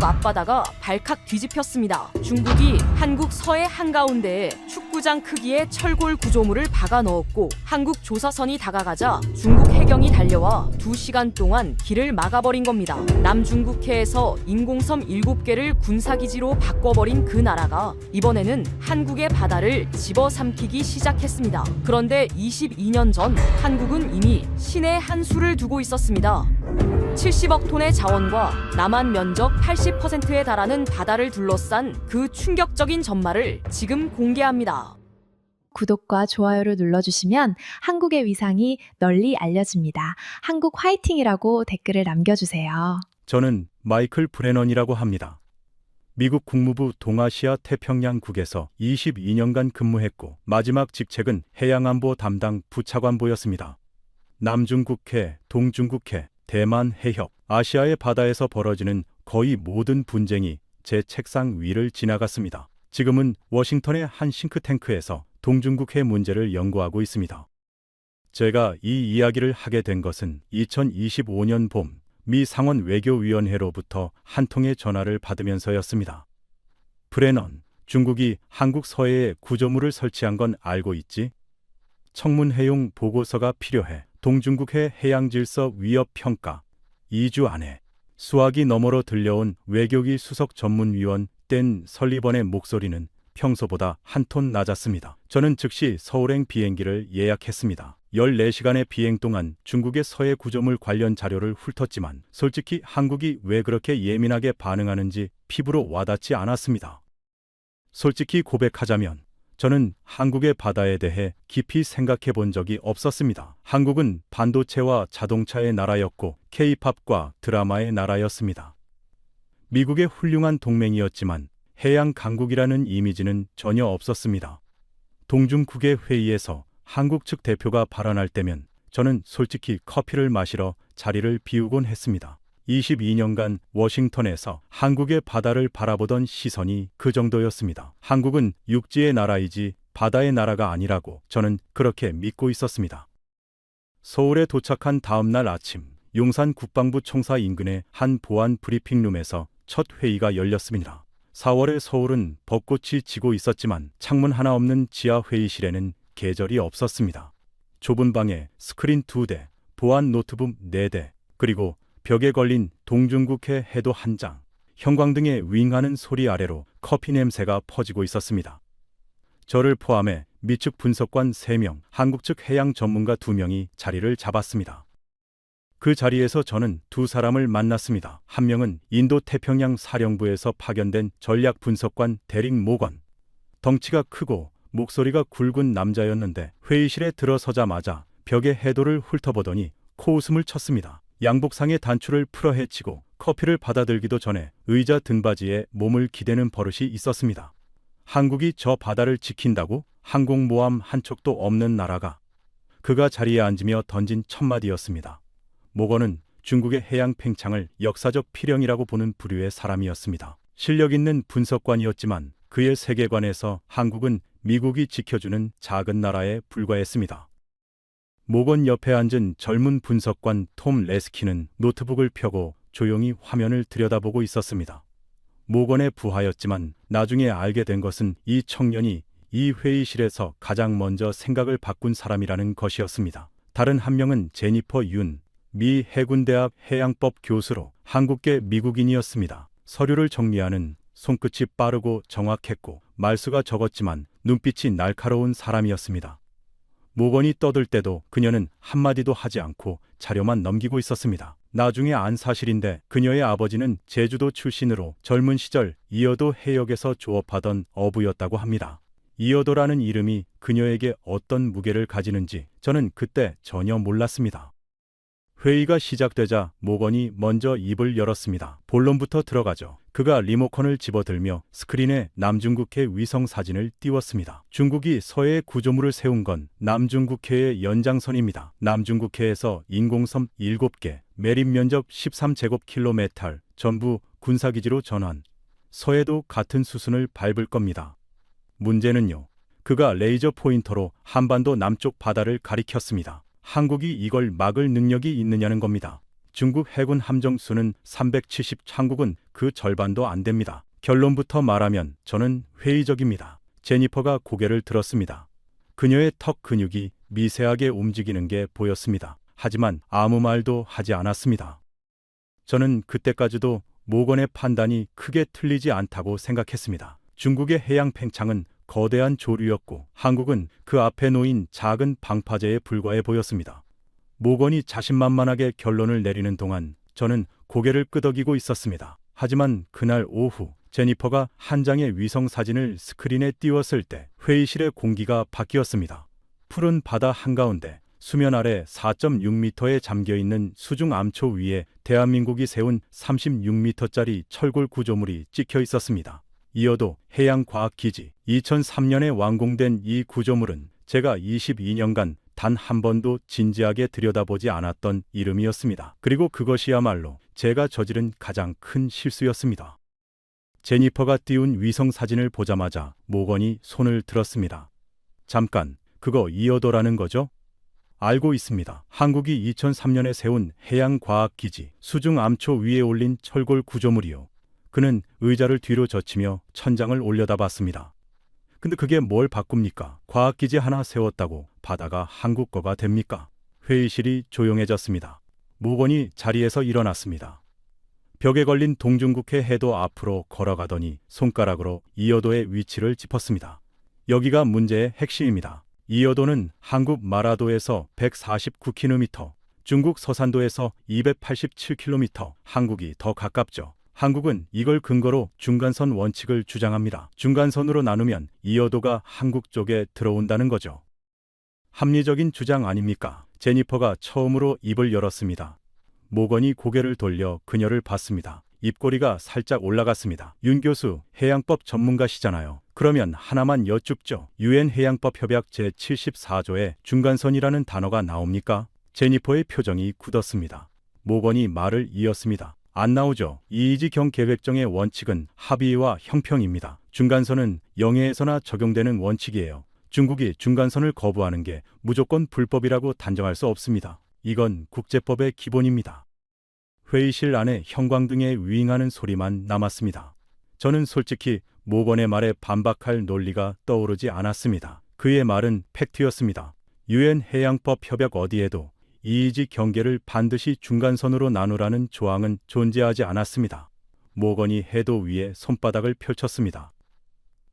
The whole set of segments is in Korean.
중국 앞바다가 발칵 뒤집혔습니다. 중국이 한국 서해 한가운데에 축구장 크기의 철골 구조물을 박아 넣었고 한국 조사선이 다가가자 중국 해경이 달려와 2시간 동안 길을 막아버린 겁니다. 남중국해에서 인공섬 7개를 군사기지로 바꿔버린 그 나라가 이번에는 한국의 바다를 집어삼키기 시작했습니다. 그런데 22년 전 한국은 이미 신의 한 수를 두고 있었습니다. 70억 톤의 자원과 남한 면적 80%에 달하는 바다를 둘러싼 그 충격적인 전말을 지금 공개합니다. 구독과 좋아요를 눌러주시면 한국의 위상이 널리 알려집니다. 한국 화이팅이라고 댓글을 남겨주세요. 저는 마이클 브레넌이라고 합니다. 미국 국무부 동아시아 태평양국에서 22년간 근무했고 마지막 직책은 해양안보 담당 부차관보였습니다. 남중국해, 동중국해, 대만 해협, 아시아의 바다에서 벌어지는 거의 모든 분쟁이 제 책상 위를 지나갔습니다. 지금은 워싱턴의 한 싱크탱크에서 동중국해 문제를 연구하고 있습니다. 제가 이 이야기를 하게 된 것은 2025년 봄 미 상원 외교위원회로부터 한 통의 전화를 받으면서였습니다. 브레넌, 중국이 한국 서해에 구조물을 설치한 건 알고 있지? 청문회용 보고서가 필요해. 동중국해 해양질서 위협 평가. 2주 안에. 수화기 너머로 들려온 외교기 수석 전문위원 댄 설리번의 목소리는 평소보다 한 톤 낮았습니다. 저는 즉시 서울행 비행기를 예약했습니다. 14시간의 비행 동안 중국의 서해 구조물 관련 자료를 훑었지만 솔직히 한국이 왜 그렇게 예민하게 반응하는지 피부로 와닿지 않았습니다. 솔직히 고백하자면 저는 한국의 바다에 대해 깊이 생각해 본 적이 없었습니다. 한국은 반도체와 자동차의 나라였고 K-팝과 드라마의 나라였습니다. 미국의 훌륭한 동맹이었지만 해양 강국이라는 이미지는 전혀 없었습니다. 동중국해 회의에서 한국 측 대표가 발언할 때면 저는 솔직히 커피를 마시러 자리를 비우곤 했습니다. 22년간 워싱턴에서 한국의 바다를 바라보던 시선이 그 정도였습니다. 한국은 육지의 나라이지 바다의 나라가 아니라고 저는 그렇게 믿고 있었습니다. 서울에 도착한 다음 날 아침, 용산 국방부 총사 인근의 한 보안 브리핑룸에서 첫 회의가 열렸습니다. 4월의 서울은 벚꽃이 지고 있었지만 창문 하나 없는 지하 회의실에는 계절이 없었습니다. 좁은 방에 스크린 2대, 보안 노트북 4대, 그리고 벽에 걸린 동중국해 해도 1장, 형광등의 윙하는 소리 아래로 커피 냄새가 퍼지고 있었습니다. 저를 포함해 미측 분석관 3명, 한국 측 해양 전문가 2명이 자리를 잡았습니다. 그 자리에서 저는 두 사람을 만났습니다. 한 명은 인도 태평양 사령부에서 파견된 전략 분석관 데릭 모건. 덩치가 크고 목소리가 굵은 남자였는데 회의실에 들어서자마자 벽의 해도를 훑어보더니 코웃음을 쳤습니다. 양복상의 단추를 풀어 헤치고 커피를 받아들기도 전에 의자 등받이에 몸을 기대는 버릇이 있었습니다. 한국이 저 바다를 지킨다고? 항공모함 한 척도 없는 나라가. 그가 자리에 앉으며 던진 첫 마디였습니다. 모건은 중국의 해양 팽창을 역사적 필연이라고 보는 부류의 사람이었습니다. 실력 있는 분석관이었지만 그의 세계관에서 한국은 미국이 지켜주는 작은 나라에 불과했습니다. 모건 옆에 앉은 젊은 분석관 톰 레스키는 노트북을 펴고 조용히 화면을 들여다보고 있었습니다. 모건의 부하였지만 나중에 알게 된 것은 이 청년이 이 회의실에서 가장 먼저 생각을 바꾼 사람이라는 것이었습니다. 다른 한 명은 제니퍼 윤, 미 해군대학 해양법 교수로 한국계 미국인이었습니다. 서류를 정리하는 손끝이 빠르고 정확했고 말수가 적었지만 눈빛이 날카로운 사람이었습니다. 모건이 떠들 때도 그녀는 한마디도 하지 않고 자료만 넘기고 있었습니다. 나중에 안 사실인데 그녀의 아버지는 제주도 출신으로 젊은 시절 이어도 해역에서 조업하던 어부였다고 합니다. 이어도라는 이름이 그녀에게 어떤 무게를 가지는지 저는 그때 전혀 몰랐습니다. 회의가 시작되자 모건이 먼저 입을 열었습니다. 본론부터 들어가죠. 그가 리모컨을 집어들며 스크린에 남중국해 위성 사진을 띄웠습니다. 중국이 서해에 구조물을 세운 건 남중국해의 연장선입니다. 남중국해에서 인공섬 7개, 매립 면적 13제곱킬로미터 전부 군사기지로 전환. 서해도 같은 수순을 밟을 겁니다. 문제는요. 그가 레이저 포인터로 한반도 남쪽 바다를 가리켰습니다. 한국이 이걸 막을 능력이 있느냐는 겁니다. 중국 해군 함정 수는 370, 한국은 그 절반도 안 됩니다. 결론부터 말하면 저는 회의적입니다. 제니퍼가 고개를 들었습니다. 그녀의 턱 근육이 미세하게 움직이는 게 보였습니다. 하지만 아무 말도 하지 않았습니다. 저는 그때까지도 모건의 판단이 크게 틀리지 않다고 생각했습니다. 중국의 해양 팽창은 거대한 조류였고 한국은 그 앞에 놓인 작은 방파제에 불과해 보였습니다. 모건이 자신만만하게 결론을 내리는 동안 저는 고개를 끄덕이고 있었습니다. 하지만 그날 오후 제니퍼가 한 장의 위성 사진을 스크린에 띄웠을 때 회의실의 공기가 바뀌었습니다. 푸른 바다 한가운데 수면 아래 4.6m에 잠겨있는 수중 암초 위에 대한민국이 세운 36m짜리 철골 구조물이 찍혀 있었습니다. 이어도 해양과학기지 2003년에 완공된 이 구조물은 제가 22년간 단 한 번도 진지하게 들여다보지 않았던 이름이었습니다. 그리고 그것이야말로 제가 저지른 가장 큰 실수였습니다. 제니퍼가 띄운 위성 사진을 보자마자 모건이 손을 들었습니다. 잠깐, 그거 이어도라는 거죠? 알고 있습니다. 한국이 2003년에 세운 해양과학기지 수중 암초 위에 올린 철골 구조물이요. 그는 의자를 뒤로 젖히며 천장을 올려다봤습니다. 근데 그게 뭘 바꿉니까? 과학기지 하나 세웠다고 바다가 한국 거가 됩니까? 회의실이 조용해졌습니다. 모건이 자리에서 일어났습니다. 벽에 걸린 동중국해 해도 앞으로 걸어가더니 손가락으로 이어도의 위치를 짚었습니다. 여기가 문제의 핵심입니다. 이어도는 한국 마라도에서 149km, 중국 서산도에서 287km, 한국이 더 가깝죠. 한국은 이걸 근거로 중간선 원칙을 주장합니다. 중간선으로 나누면 이어도가 한국 쪽에 들어온다는 거죠. 합리적인 주장 아닙니까? 제니퍼가 처음으로 입을 열었습니다. 모건이 고개를 돌려 그녀를 봤습니다. 입꼬리가 살짝 올라갔습니다. 윤 교수, 해양법 전문가시잖아요. 그러면 하나만 여쭙죠. 유엔 해양법 협약 제74조에 중간선이라는 단어가 나옵니까? 제니퍼의 표정이 굳었습니다. 모건이 말을 이었습니다. 안 나오죠. 이의지경 계획정의 원칙은 합의와 형평입니다. 중간선은 영해에서나 적용되는 원칙이에요. 중국이 중간선을 거부하는 게 무조건 불법이라고 단정할 수 없습니다. 이건 국제법의 기본입니다. 회의실 안에 형광등에 윙하는 소리만 남았습니다. 저는 솔직히 모건의 말에 반박할 논리가 떠오르지 않았습니다. 그의 말은 팩트였습니다. 유엔 해양법 협약 어디에도 이의지 경계를 반드시 중간선으로 나누라는 조항은 존재하지 않았습니다. 모건이 해도 위에 손바닥을 펼쳤습니다.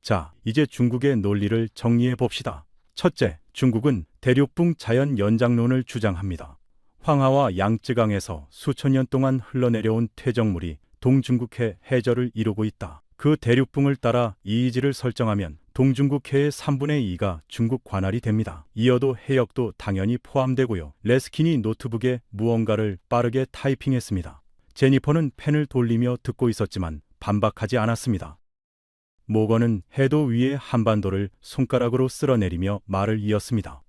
자, 이제 중국의 논리를 정리해 봅시다. 첫째, 중국은 대륙붕 자연 연장론을 주장합니다. 황하와 양쯔강에서 수천 년 동안 흘러내려온 퇴적물이 동중국해 해저를 이루고 있다. 그 대륙붕을 따라 이의지를 설정하면 동중국해의 3분의 2가 중국 관할이 됩니다. 이어도 해역도 당연히 포함되고요. 레스킨이 노트북에 무언가를 빠르게 타이핑했습니다. 제니퍼는 펜을 돌리며 듣고 있었지만 반박하지 않았습니다. 모건은 해도 위에 한반도를 손가락으로 쓸어내리며 말을 이었습니다.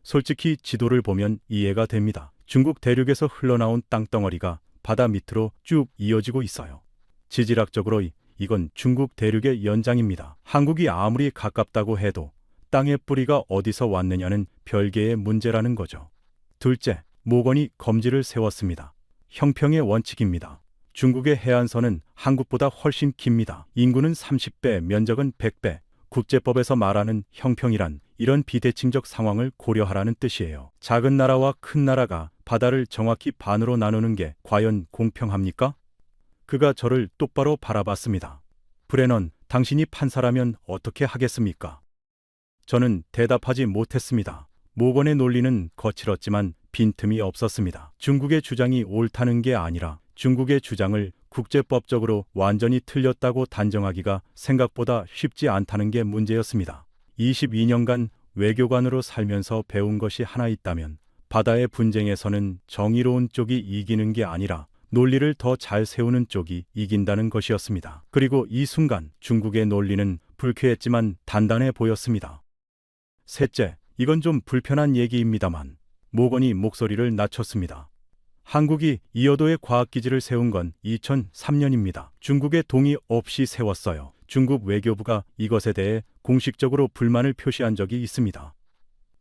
솔직히 지도를 보면 이해가 됩니다. 중국 대륙에서 흘러나온 땅덩어리가 바다 밑으로 쭉 이어지고 있어요. 지질학적으로 이건 중국 대륙의 연장입니다. 한국이 아무리 가깝다고 해도 땅의 뿌리가 어디서 왔느냐는 별개의 문제라는 거죠. 둘째, 모건이 검지를 세웠습니다. 형평의 원칙입니다. 중국의 해안선은 한국보다 훨씬 깁니다. 인구는 30배, 면적은 100배. 국제법에서 말하는 형평이란 이런 비대칭적 상황을 고려하라는 뜻이에요. 작은 나라와 큰 나라가 바다를 정확히 반으로 나누는 게 과연 공평합니까? 그가 저를 똑바로 바라봤습니다. 브레넌, 당신이 판사라면 어떻게 하겠습니까? 저는 대답하지 못했습니다. 모건의 논리는 거칠었지만 빈틈이 없었습니다. 중국의 주장이 옳다는 게 아니라 중국의 주장을 국제법적으로 완전히 틀렸다고 단정하기가 생각보다 쉽지 않다는 게 문제였습니다. 22년간 외교관으로 살면서 배운 것이 하나 있다면 바다의 분쟁에서는 정의로운 쪽이 이기는 게 아니라 논리를 더 잘 세우는 쪽이 이긴다는 것이었습니다. 그리고 이 순간 중국의 논리는 불쾌했지만 단단해 보였습니다. 셋째, 이건 좀 불편한 얘기입니다만 모건이 목소리를 낮췄습니다. 한국이 이어도의 과학기지를 세운 건 2003년입니다. 중국의 동의 없이 세웠어요. 중국 외교부가 이것에 대해 공식적으로 불만을 표시한 적이 있습니다.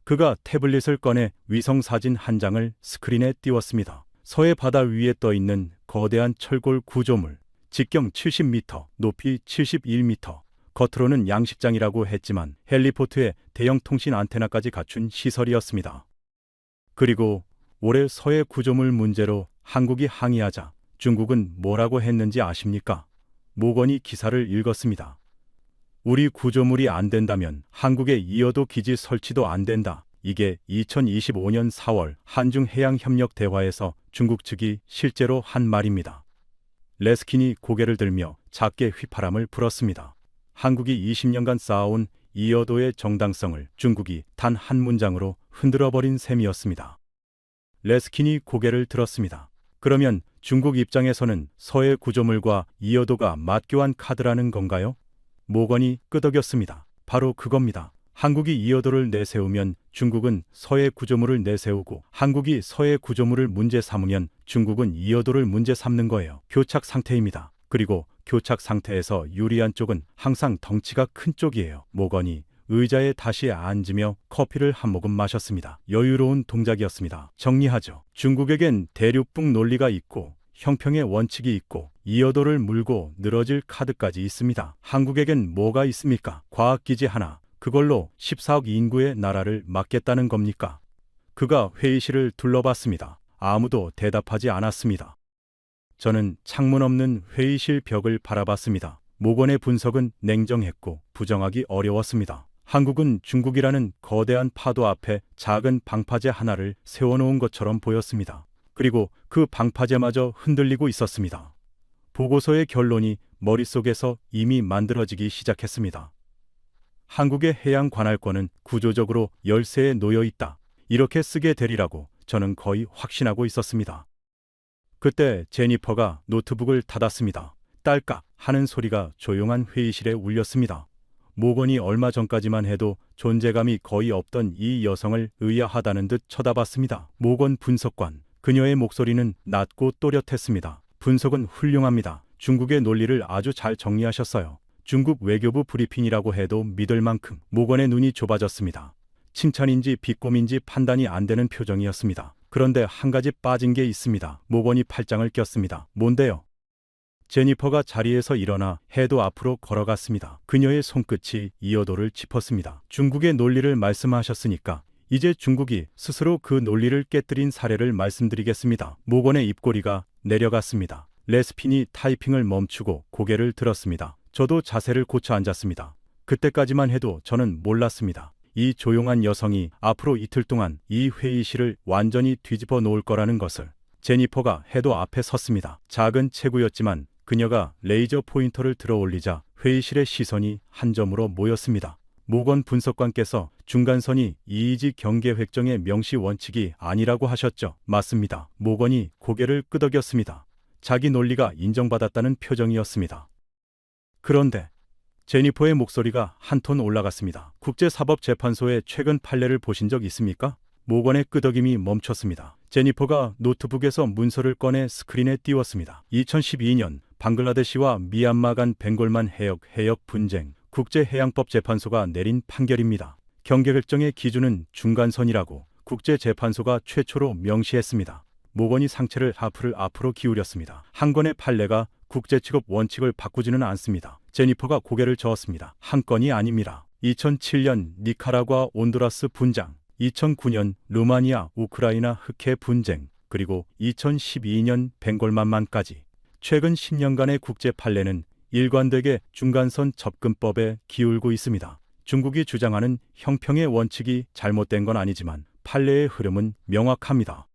그가 태블릿을 꺼내 위성사진 한 장을 스크린에 띄웠습니다. 서해 바다 위에 떠 있는 거대한 철골 구조물, 직경 70m, 높이 71m, 겉으로는 양식장이라고 했지만 헬리포트에 대형 통신 안테나까지 갖춘 시설이었습니다. 그리고 올해 서해 구조물 문제로 한국이 항의하자 중국은 뭐라고 했는지 아십니까? 모건이 기사를 읽었습니다. 우리 구조물이 안 된다면 한국의 이어도 기지 설치도 안 된다. 이게 2025년 4월 한중해양협력 대화에서 중국 측이 실제로 한 말입니다. 레스킨이 고개를 들며 작게 휘파람을 불었습니다. 한국이 20년간 쌓아온 이어도의 정당성을 중국이 단 한 문장으로 흔들어버린 셈이었습니다. 레스킨이 고개를 들었습니다. 그러면 중국 입장에서는 서해 구조물과 이어도가 맞교환 카드라는 건가요? 모건이 끄덕였습니다. 바로 그겁니다. 한국이 이어도를 내세우면 중국은 서해 구조물을 내세우고 한국이 서해 구조물을 문제 삼으면 중국은 이어도를 문제 삼는 거예요. 교착 상태입니다. 그리고 교착 상태에서 유리한 쪽은 항상 덩치가 큰 쪽이에요. 모건이 의자에 다시 앉으며 커피를 한 모금 마셨습니다. 여유로운 동작이었습니다. 정리하죠. 중국에겐 대륙붕 논리가 있고 형평의 원칙이 있고 이어도를 물고 늘어질 카드까지 있습니다. 한국에겐 뭐가 있습니까? 과학기지 하나. 그걸로 14억 인구의 나라를 맡겠다는 겁니까? 그가 회의실을 둘러봤습니다. 아무도 대답하지 않았습니다. 저는 창문 없는 회의실 벽을 바라봤습니다. 모건의 분석은 냉정했고 부정하기 어려웠습니다. 한국은 중국이라는 거대한 파도 앞에 작은 방파제 하나를 세워놓은 것처럼 보였습니다. 그리고 그 방파제마저 흔들리고 있었습니다. 보고서의 결론이 머릿속에서 이미 만들어지기 시작했습니다. 한국의 해양 관할권은 구조적으로 열세에 놓여 있다. 이렇게 쓰게 되리라고 저는 거의 확신하고 있었습니다. 그때 제니퍼가 노트북을 닫았습니다. 딸깍 하는 소리가 조용한 회의실에 울렸습니다. 모건이 얼마 전까지만 해도 존재감이 거의 없던 이 여성을 의아하다는 듯 쳐다봤습니다. 모건 분석관, 그녀의 목소리는 낮고 또렷했습니다. 분석은 훌륭합니다. 중국의 논리를 아주 잘 정리하셨어요. 중국 외교부 브리핑이라고 해도 믿을 만큼. 모건의 눈이 좁아졌습니다. 칭찬인지 비꼼인지 판단이 안 되는 표정이었습니다. 그런데 한 가지 빠진 게 있습니다. 모건이 팔짱을 꼈습니다. 뭔데요? 제니퍼가 자리에서 일어나 해도 앞으로 걸어갔습니다. 그녀의 손끝이 이어도를 짚었습니다. 중국의 논리를 말씀하셨으니까 이제 중국이 스스로 그 논리를 깨뜨린 사례를 말씀드리겠습니다. 모건의 입꼬리가 내려갔습니다. 레스킨이 타이핑을 멈추고 고개를 들었습니다. 저도 자세를 고쳐 앉았습니다. 그때까지만 해도 저는 몰랐습니다. 이 조용한 여성이 앞으로 이틀 동안 이 회의실을 완전히 뒤집어 놓을 거라는 것을. 제니퍼가 해도 앞에 섰습니다. 작은 체구였지만 그녀가 레이저 포인터를 들어 올리자 회의실의 시선이 한 점으로 모였습니다. 모건 분석관께서 중간선이 이의지 경계 획정의 명시 원칙이 아니라고 하셨죠? 맞습니다. 모건이 고개를 끄덕였습니다. 자기 논리가 인정받았다는 표정이었습니다. 그런데 제니퍼의 목소리가 한 톤 올라갔습니다. 국제사법재판소의 최근 판례를 보신 적 있습니까? 모건의 끄덕임이 멈췄습니다. 제니퍼가 노트북에서 문서를 꺼내 스크린에 띄웠습니다. 2012년 방글라데시와 미얀마 간 벵골만 해역 분쟁 국제해양법재판소가 내린 판결입니다. 경계결정의 기준은 중간선이라고 국제재판소가 최초로 명시했습니다. 모건이 상체를 앞으로 기울였습니다. 한 건의 판례가 국제취급 원칙을 바꾸지는 않습니다. 제니퍼가 고개를 저었습니다. 한 건이 아닙니다. 2007년 니카라과 온두라스 분쟁, 2009년 루마니아 우크라이나 흑해 분쟁, 그리고 2012년 벵골만만까지 최근 10년간의 국제 판례는 일관되게 중간선 접근법에 기울고 있습니다. 중국이 주장하는 형평의 원칙이 잘못된 건 아니지만 판례의 흐름은 명확합니다.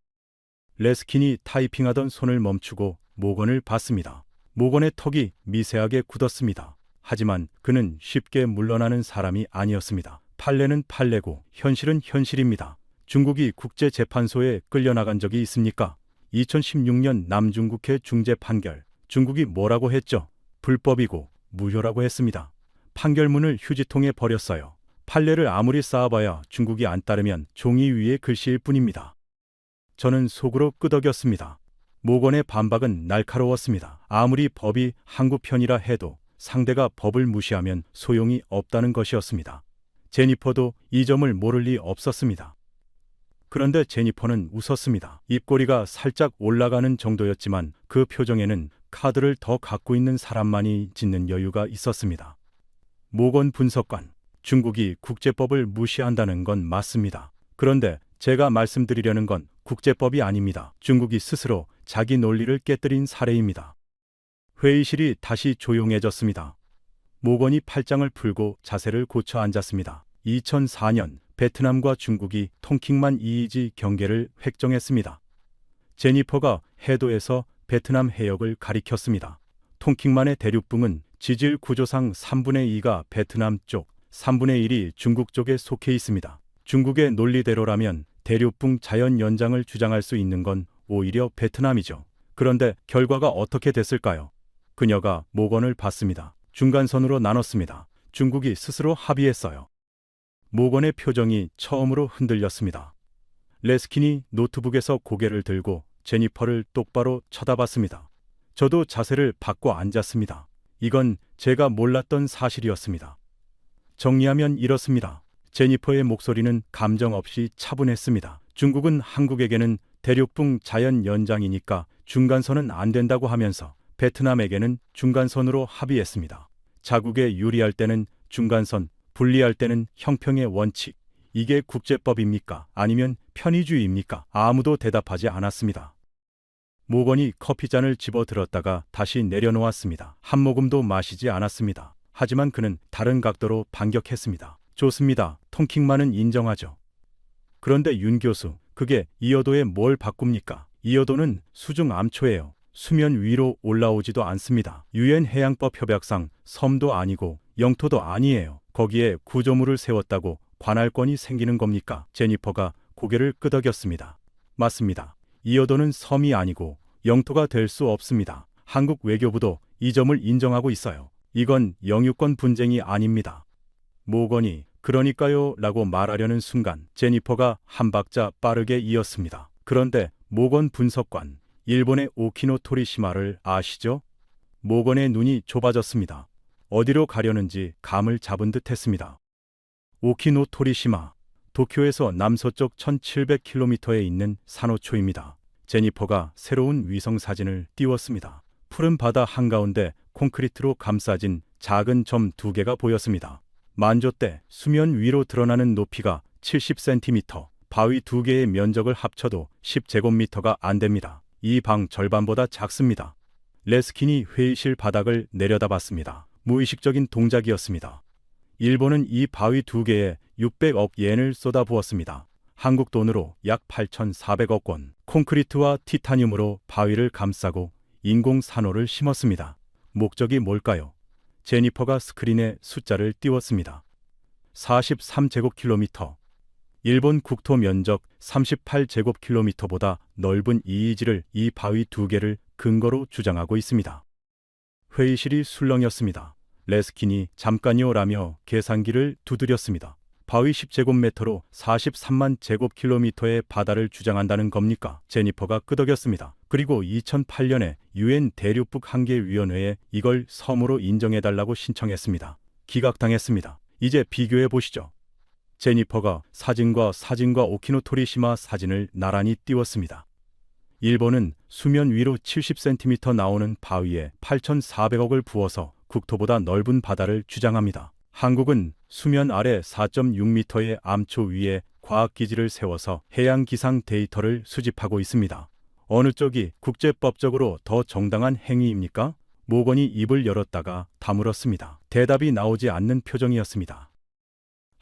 레스킨이 타이핑하던 손을 멈추고 모건을 봤습니다. 모건의 턱이 미세하게 굳었습니다. 하지만 그는 쉽게 물러나는 사람이 아니었습니다. 판례는 판례고 현실은 현실입니다. 중국이 국제재판소에 끌려나간 적이 있습니까? 2016년 남중국해 중재 판결. 중국이 뭐라고 했죠? 불법이고 무효라고 했습니다. 판결문을 휴지통에 버렸어요. 판례를 아무리 쌓아봐야 중국이 안 따르면 종이 위에 글씨일 뿐입니다. 저는 속으로 끄덕였습니다. 모건의 반박은 날카로웠습니다. 아무리 법이 한국 편이라 해도 상대가 법을 무시하면 소용이 없다는 것이었습니다. 제니퍼도 이 점을 모를 리 없었습니다. 그런데 제니퍼는 웃었습니다. 입꼬리가 살짝 올라가는 정도였지만 그 표정에는 카드를 더 갖고 있는 사람만이 짓는 여유가 있었습니다. 모건 분석관, 중국이 국제법을 무시한다는 건 맞습니다. 그런데 제가 말씀드리려는 건 국제법이 아닙니다. 중국이 스스로 자기 논리를 깨뜨린 사례입니다. 회의실이 다시 조용해졌습니다. 모건이 팔짱을 풀고 자세를 고쳐 앉았습니다. 2004년 베트남과 중국이 통킹만 이이지 경계를 획정했습니다. 제니퍼가 해도에서 베트남 해역을 가리켰습니다. 통킹만의 대륙붕은 지질 구조상 3분의 2가 베트남 쪽, 3분의 1이 중국 쪽에 속해 있습니다. 중국의 논리대로라면 대륙붕 자연 연장을 주장할 수 있는 건 오히려 베트남이죠. 그런데 결과가 어떻게 됐을까요? 그녀가 모건을 봤습니다. 중간선으로 나눴습니다. 중국이 스스로 합의했어요. 모건의 표정이 처음으로 흔들렸습니다. 레스킨이 노트북에서 고개를 들고 제니퍼를 똑바로 쳐다봤습니다. 저도 자세를 바꿔 앉았습니다. 이건 제가 몰랐던 사실이었습니다. 정리하면 이렇습니다. 제니퍼의 목소리는 감정 없이 차분했습니다. 중국은 한국에게는 대륙붕 자연 연장이니까 중간선은 안 된다고 하면서 베트남에게는 중간선으로 합의했습니다. 자국에 유리할 때는 중간선, 불리할 때는 형평의 원칙. 이게 국제법입니까? 아니면 편의주의입니까? 아무도 대답하지 않았습니다. 모건이 커피잔을 집어들었다가 다시 내려놓았습니다. 한 모금도 마시지 않았습니다. 하지만 그는 다른 각도로 반격했습니다. 좋습니다. 통킹만은 인정하죠. 그런데 윤 교수, 그게 이어도에 뭘 바꿉니까? 이어도는 수중 암초예요. 수면 위로 올라오지도 않습니다. 유엔 해양법 협약상 섬도 아니고 영토도 아니에요. 거기에 구조물을 세웠다고 관할권이 생기는 겁니까? 제니퍼가 고개를 끄덕였습니다. 맞습니다. 이어도는 섬이 아니고 영토가 될 수 없습니다. 한국 외교부도 이 점을 인정하고 있어요. 이건 영유권 분쟁이 아닙니다. 모건이 그러니까요 라고 말하려는 순간 제니퍼가 한 박자 빠르게 이었습니다. 그런데 모건 분석관, 일본의 오키노 토리시마를 아시죠? 모건의 눈이 좁아졌습니다. 어디로 가려는지 감을 잡은 듯 했습니다. 오키노 토리시마, 도쿄에서 남서쪽 1700km에 있는 산호초입니다. 제니퍼가 새로운 위성 사진을 띄웠습니다. 푸른 바다 한가운데 콘크리트로 감싸진 작은 점 2개가 보였습니다. 만조 때 수면 위로 드러나는 높이가 70cm, 바위 2개의 면적을 합쳐도 10제곱미터가 안 됩니다. 이 방 절반보다 작습니다. 레스킨이 회의실 바닥을 내려다봤습니다. 무의식적인 동작이었습니다. 일본은 이 바위 2개에 600억 옌을 쏟아부었습니다. 한국 돈으로 약 8,400억 원. 콘크리트와 티타늄으로 바위를 감싸고 인공 산호를 심었습니다. 목적이 뭘까요? 제니퍼가 스크린에 숫자를 띄웠습니다. 43제곱킬로미터. 일본 국토 면적 38제곱킬로미터보다 넓은 이이지를 이 바위 2개를 근거로 주장하고 있습니다. 회의실이 술렁였습니다. 레스킨이 잠깐요라며 계산기를 두드렸습니다. 바위 10제곱미터로 43만 제곱킬로미터의 바다를 주장한다는 겁니까? 제니퍼가 끄덕였습니다. 그리고 2008년에 유엔 대륙북 한계위원회에 이걸 섬으로 인정해달라고 신청했습니다. 기각당했습니다. 이제 비교해 보시죠. 제니퍼가 사진과 오키노 토리시마 사진을 나란히 띄웠습니다. 일본은 수면 위로 70cm 나오는 바위에 8,400억을 부어서 국토보다 넓은 바다를 주장합니다. 한국은 수면 아래 4.6m의 암초 위에 과학기지를 세워서 해양 기상 데이터를 수집하고 있습니다. 어느 쪽이 국제법적으로 더 정당한 행위입니까? 모건이 입을 열었다가 다물었습니다. 대답이 나오지 않는 표정이었습니다.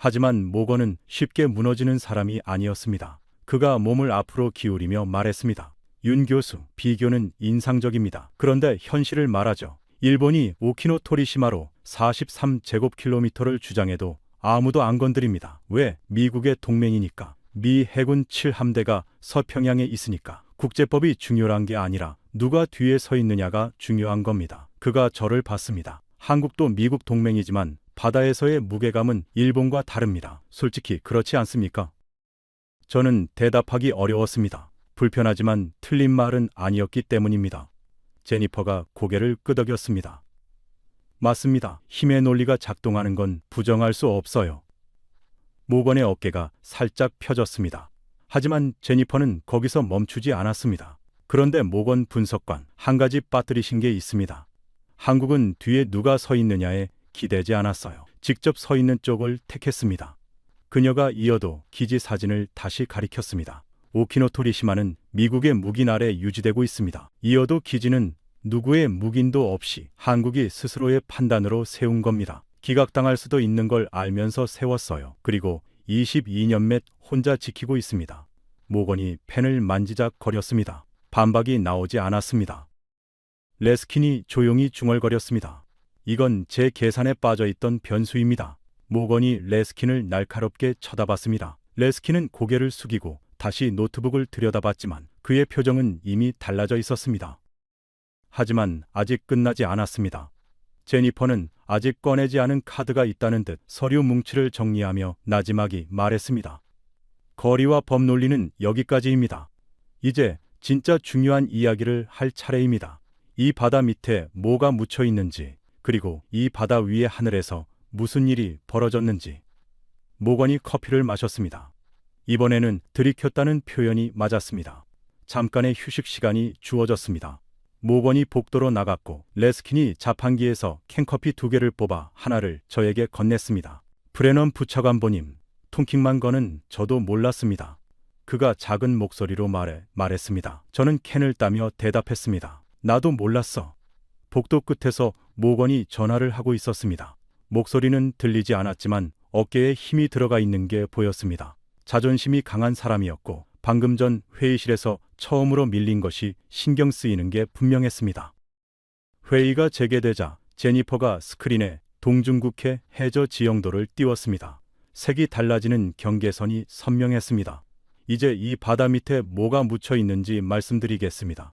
하지만 모건은 쉽게 무너지는 사람이 아니었습니다. 그가 몸을 앞으로 기울이며 말했습니다. 윤 교수, 비교는 인상적입니다. 그런데 현실을 말하죠. 일본이 오키노 토리시마로 43제곱킬로미터를 주장해도 아무도 안 건드립니다. 왜? 미국의 동맹이니까. 미 해군 7함대가 서평양에 있으니까. 국제법이 중요한 게 아니라 누가 뒤에 서 있느냐가 중요한 겁니다. 그가 저를 봤습니다. 한국도 미국 동맹이지만 바다에서의 무게감은 일본과 다릅니다. 솔직히 그렇지 않습니까? 저는 대답하기 어려웠습니다. 불편하지만 틀린 말은 아니었기 때문입니다. 제니퍼가 고개를 끄덕였습니다. 맞습니다. 힘의 논리가 작동하는 건 부정할 수 없어요. 모건의 어깨가 살짝 펴졌습니다. 하지만 제니퍼는 거기서 멈추지 않았습니다. 그런데 모건 분석관, 한 가지 빠뜨리신 게 있습니다. 한국은 뒤에 누가 서 있느냐에 기대지 않았어요. 직접 서 있는 쪽을 택했습니다. 그녀가 이어도 기지 사진을 다시 가리켰습니다. 오키노토리시마는 미국의 묵인 아래 유지되고 있습니다. 이어도 기지는 누구의 묵인도 없이 한국이 스스로의 판단으로 세운 겁니다. 기각당할 수도 있는 걸 알면서 세웠어요. 그리고 22년 몇 혼자 지키고 있습니다. 모건이 펜을 만지작거렸습니다. 반박이 나오지 않았습니다. 레스킨이 조용히 중얼거렸습니다. 이건 제 계산에 빠져있던 변수입니다. 모건이 레스킨을 날카롭게 쳐다봤습니다. 레스킨은 고개를 숙이고 다시 노트북을 들여다봤지만 그의 표정은 이미 달라져 있었습니다. 하지만 아직 끝나지 않았습니다. 제니퍼는 아직 꺼내지 않은 카드가 있다는 듯 서류 뭉치를 정리하며 나지막이 말했습니다. 거리와 법 논리는 여기까지입니다. 이제 진짜 중요한 이야기를 할 차례입니다. 이 바다 밑에 뭐가 묻혀 있는지, 그리고 이 바다 위의 하늘에서 무슨 일이 벌어졌는지. 모건이 커피를 마셨습니다. 이번에는 들이켰다는 표현이 맞았습니다. 잠깐의 휴식 시간이 주어졌습니다. 모건이 복도로 나갔고 레스킨이 자판기에서 캔커피 2개를 뽑아 하나를 저에게 건넸습니다. 브레넌 부차관보님, 통킹만 거는 저도 몰랐습니다. 그가 작은 목소리로 말했습니다. 저는 캔을 따며 대답했습니다. 나도 몰랐어. 복도 끝에서 모건이 전화를 하고 있었습니다. 목소리는 들리지 않았지만 어깨에 힘이 들어가 있는 게 보였습니다. 자존심이 강한 사람이었고 방금 전 회의실에서 처음으로 밀린 것이 신경 쓰이는 게 분명했습니다. 회의가 재개되자 제니퍼가 스크린에 동중국해 해저 지형도를 띄웠습니다. 색이 달라지는 경계선이 선명했습니다. 이제 이 바다 밑에 뭐가 묻혀 있는지 말씀드리겠습니다.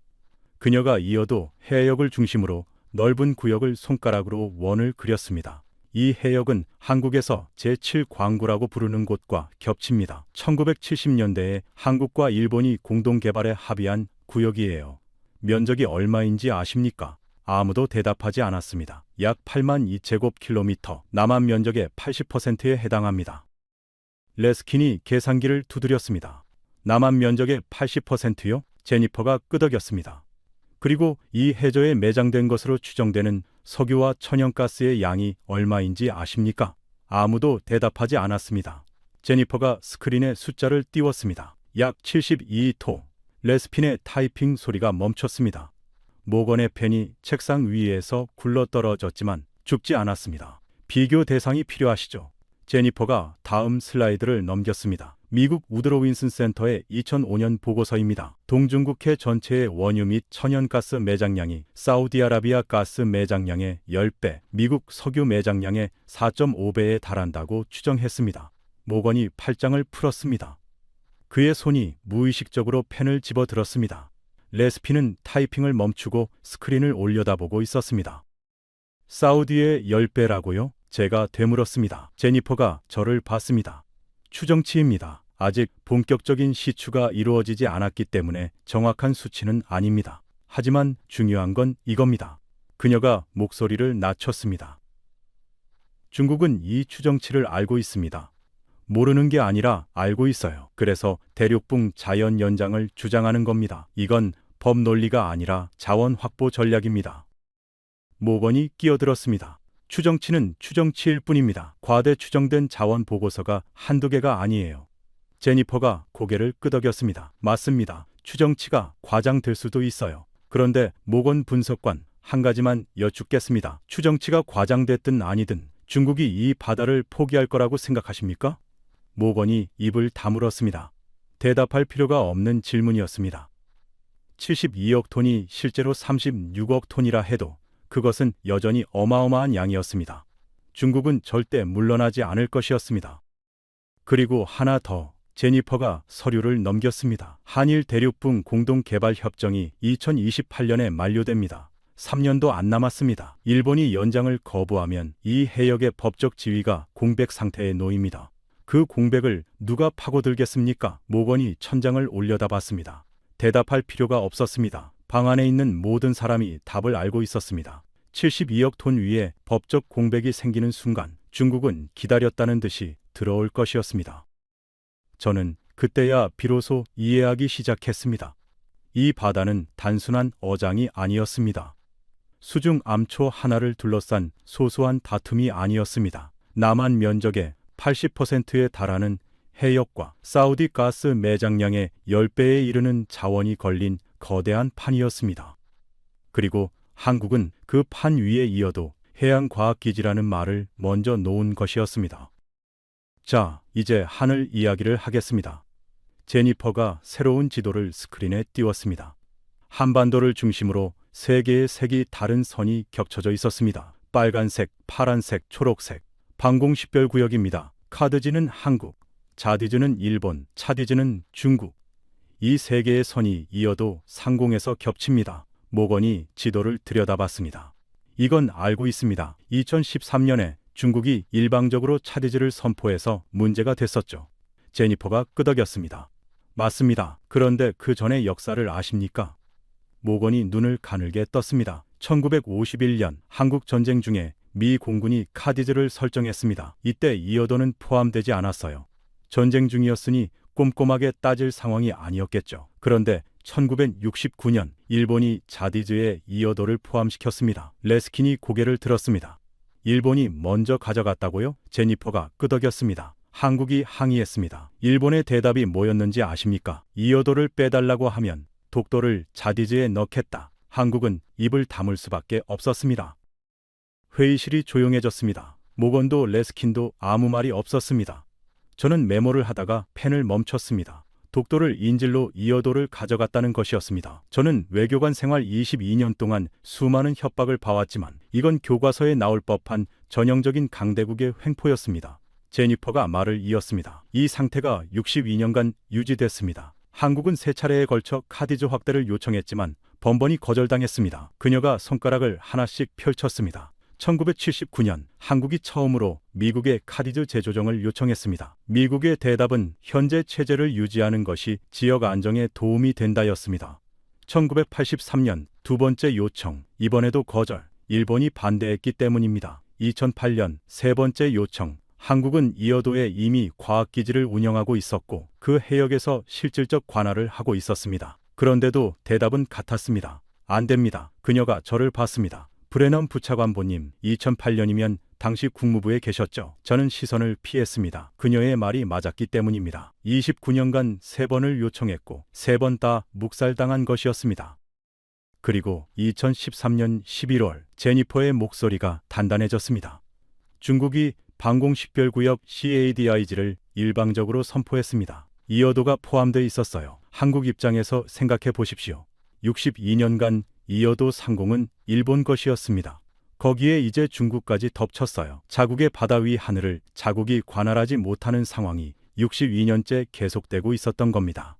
그녀가 이어도 해역을 중심으로 넓은 구역을 손가락으로 원을 그렸습니다. 이 해역은 한국에서 제7광구라고 부르는 곳과 겹칩니다. 1970년대에 한국과 일본이 공동 개발에 합의한 구역이에요. 면적이 얼마인지 아십니까? 아무도 대답하지 않았습니다. 약 8만 2제곱킬로미터, 남한 면적의 80%에 해당합니다. 레스킨이 계산기를 두드렸습니다. 남한 면적의 80%요? 제니퍼가 끄덕였습니다. 그리고 이 해저에 매장된 것으로 추정되는 석유와 천연가스의 양이 얼마인지 아십니까? 아무도 대답하지 않았습니다. 제니퍼가 스크린에 숫자를 띄웠습니다. 약 72토. 레스킨의 타이핑 소리가 멈췄습니다. 모건의 펜이 책상 위에서 굴러떨어졌지만 죽지 않았습니다. 비교 대상이 필요하시죠? 제니퍼가 다음 슬라이드를 넘겼습니다. 미국 우드로 윈슨 센터의 2005년 보고서입니다. 동중국해 전체의 원유 및 천연가스 매장량이 사우디아라비아 가스 매장량의 10배, 미국 석유 매장량의 4.5배에 달한다고 추정했습니다. 모건이 팔짱을 풀었습니다. 그의 손이 무의식적으로 펜을 집어들었습니다. 레스킨은 타이핑을 멈추고 스크린을 올려다보고 있었습니다. 사우디의 10배라고요? 제가 되물었습니다. 제니퍼가 저를 봤습니다. 추정치입니다. 아직 본격적인 시추가 이루어지지 않았기 때문에 정확한 수치는 아닙니다. 하지만 중요한 건 이겁니다. 그녀가 목소리를 낮췄습니다. 중국은 이 추정치를 알고 있습니다. 모르는 게 아니라 알고 있어요. 그래서 대륙붕 자연 연장을 주장하는 겁니다. 이건 법 논리가 아니라 자원 확보 전략입니다. 모건이 끼어들었습니다. 추정치는 추정치일 뿐입니다. 과대 추정된 자원 보고서가 한두 개가 아니에요. 제니퍼가 고개를 끄덕였습니다. 맞습니다. 추정치가 과장될 수도 있어요. 그런데 모건 분석관, 한 가지만 여쭙겠습니다. 추정치가 과장됐든 아니든 중국이 이 바다를 포기할 거라고 생각하십니까? 모건이 입을 다물었습니다. 대답할 필요가 없는 질문이었습니다. 72억 톤이 실제로 36억 톤이라 해도 그것은 여전히 어마어마한 양이었습니다. 중국은 절대 물러나지 않을 것이었습니다. 그리고 하나 더, 제니퍼가 서류를 넘겼습니다. 한일 대륙붕 공동개발협정이 2028년에 만료됩니다. 3년도 안 남았습니다. 일본이 연장을 거부하면 이 해역의 법적 지위가 공백 상태에 놓입니다. 그 공백을 누가 파고들겠습니까? 모건이 천장을 올려다봤습니다. 대답할 필요가 없었습니다. 방 안에 있는 모든 사람이 답을 알고 있었습니다. 72억 톤 위에 법적 공백이 생기는 순간 중국은 기다렸다는 듯이 들어올 것이었습니다. 저는 그때야 비로소 이해하기 시작했습니다. 이 바다는 단순한 어장이 아니었습니다. 수중 암초 하나를 둘러싼 소소한 다툼이 아니었습니다. 남한 면적의 80%에 달하는 해역과 사우디 가스 매장량의 10배에 이르는 자원이 걸린 거대한 판이었습니다. 그리고 한국은 그 판 위에 이어도 해양과학기지라는 말을 먼저 놓은 것이었습니다. 자, 이제 하늘 이야기를 하겠습니다. 제니퍼가 새로운 지도를 스크린에 띄웠습니다. 한반도를 중심으로 세 개의 색이 다른 선이 겹쳐져 있었습니다. 빨간색, 파란색, 초록색. 방공식별구역입니다. 카드지는 한국, 자디즈는 일본, 차디즈는 중국. 이 세 개의 선이 이어도 상공에서 겹칩니다. 모건이 지도를 들여다봤습니다. 이건 알고 있습니다. 2013년에 중국이 일방적으로 차디즈를 선포해서 문제가 됐었죠. 제니퍼가 끄덕였습니다. 맞습니다. 그런데 그 전의 역사를 아십니까? 모건이 눈을 가늘게 떴습니다. 1951년 한국 전쟁 중에 미 공군이 카디즈를 설정했습니다. 이때 이어도는 포함되지 않았어요. 전쟁 중이었으니 꼼꼼하게 따질 상황이 아니었겠죠. 그런데 1969년 일본이 자디즈에 이어도를 포함시켰습니다. 레스킨이 고개를 들었습니다. 일본이 먼저 가져갔다고요? 제니퍼가 끄덕였습니다. 한국이 항의했습니다. 일본의 대답이 뭐였는지 아십니까? 이어도를 빼달라고 하면 독도를 자디즈에 넣겠다. 한국은 입을 다물 수밖에 없었습니다. 회의실이 조용해졌습니다. 모건도 레스킨도 아무 말이 없었습니다. 저는 메모를 하다가 펜을 멈췄습니다. 독도를 인질로 이어도를 가져갔다는 것이었습니다. 저는 외교관 생활 22년 동안 수많은 협박을 봐왔지만 이건 교과서에 나올 법한 전형적인 강대국의 횡포였습니다. 제니퍼가 말을 이었습니다. 이 상태가 62년간 유지됐습니다. 한국은 세 차례에 걸쳐 카디즈 확대를 요청했지만 번번이 거절당했습니다. 그녀가 손가락을 하나씩 펼쳤습니다. 1979년 한국이 처음으로 미국의 카디즈 재조정을 요청했습니다. 미국의 대답은 현재 체제를 유지하는 것이 지역 안정에 도움이 된다였습니다. 1983년 두 번째 요청, 이번에도 거절, 일본이 반대했기 때문입니다. 2008년 세 번째 요청, 한국은 이어도에 이미 과학기지를 운영하고 있었고 그 해역에서 실질적 관할을 하고 있었습니다. 그런데도 대답은 같았습니다. 안 됩니다. 그녀가 저를 봤습니다. 브레넌 부차관보님, 2008년이면 당시 국무부에 계셨죠. 저는 시선을 피했습니다. 그녀의 말이 맞았기 때문입니다. 29년간 3번을 요청했고 3번 다 묵살당한 것이었습니다. 그리고 2013년 11월 제니퍼의 목소리가 단단해졌습니다. 중국이 방공식별구역 CADIG를 일방적으로 선포했습니다. 이어도가 포함되어 있었어요. 한국 입장에서 생각해 보십시오. 62년간 이어도 상공은 일본 것이었습니다. 거기에 이제 중국까지 덮쳤어요. 자국의 바다 위 하늘을 자국이 관할하지 못하는 상황이 62년째 계속되고 있었던 겁니다.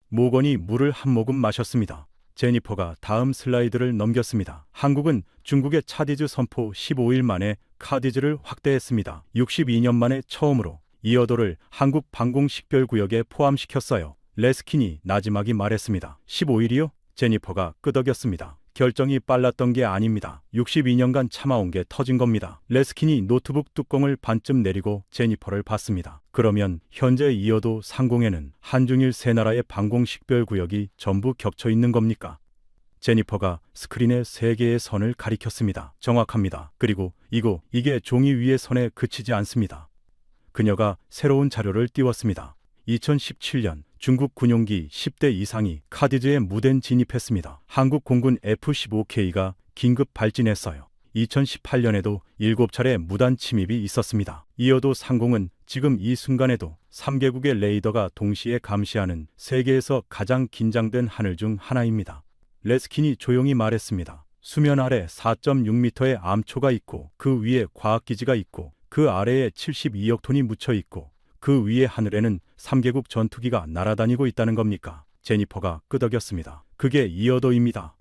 모건이 물을 한 모금 마셨습니다. 제니퍼가 다음 슬라이드를 넘겼습니다. 한국은 중국의 차디즈 선포 15일 만에 카디즈를 확대했습니다. 62년 만에 처음으로 이어도를 한국 방공식별구역에 포함시켰어요. 레스킨이 나지막이 말했습니다. 15일이요? 제니퍼가 끄덕였습니다. 결정이 빨랐던 게 아닙니다. 62년간 참아온 게 터진 겁니다. 레스킨이 노트북 뚜껑을 반쯤 내리고 제니퍼를 봤습니다. 그러면 현재 이어도 상공에는 한중일 세 나라의 방공식별구역이 전부 겹쳐 있는 겁니까? 제니퍼가 스크린에 3개의 선을 가리켰습니다. 정확합니다. 그리고 이게 종이 위의 선에 그치지 않습니다. 그녀가 새로운 자료를 띄웠습니다. 2017년 중국 군용기 10대 이상이 카디즈에 무덴 진입했습니다. 한국 공군 F-15K가 긴급 발진했어요. 2018년에도 7차례 무단 침입이 있었습니다. 이어도 상공은 지금 이 순간에도 3개국의 레이더가 동시에 감시하는 세계에서 가장 긴장된 하늘 중 하나입니다. 레스킨이 조용히 말했습니다. 수면 아래 4.6m의 암초가 있고 그 위에 과학기지가 있고 그 아래에 72억 톤이 묻혀 있고 그 위의 하늘에는 3개국 전투기가 날아다니고 있다는 겁니까? 제니퍼가 끄덕였습니다. 그게 이어도입니다.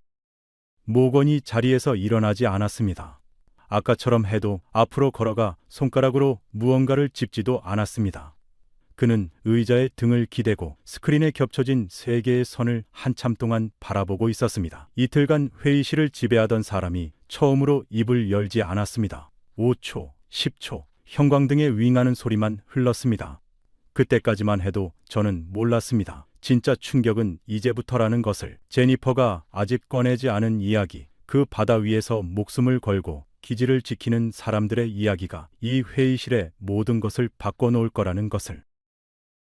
모건이 자리에서 일어나지 않았습니다. 아까처럼 해도 앞으로 걸어가 손가락으로 무언가를 짚지도 않았습니다. 그는 의자에 등을 기대고 스크린에 겹쳐진 3개의 선을 한참 동안 바라보고 있었습니다. 이틀간 회의실을 지배하던 사람이 처음으로 입을 열지 않았습니다. 5초, 10초, 형광등에 윙하는 소리만 흘렀습니다. 그때까지만 해도 저는 몰랐습니다. 진짜 충격은 이제부터라는 것을. 제니퍼가 아직 꺼내지 않은 이야기, 그 바다 위에서 목숨을 걸고 기지를 지키는 사람들의 이야기가 이 회의실의 모든 것을 바꿔놓을 거라는 것을.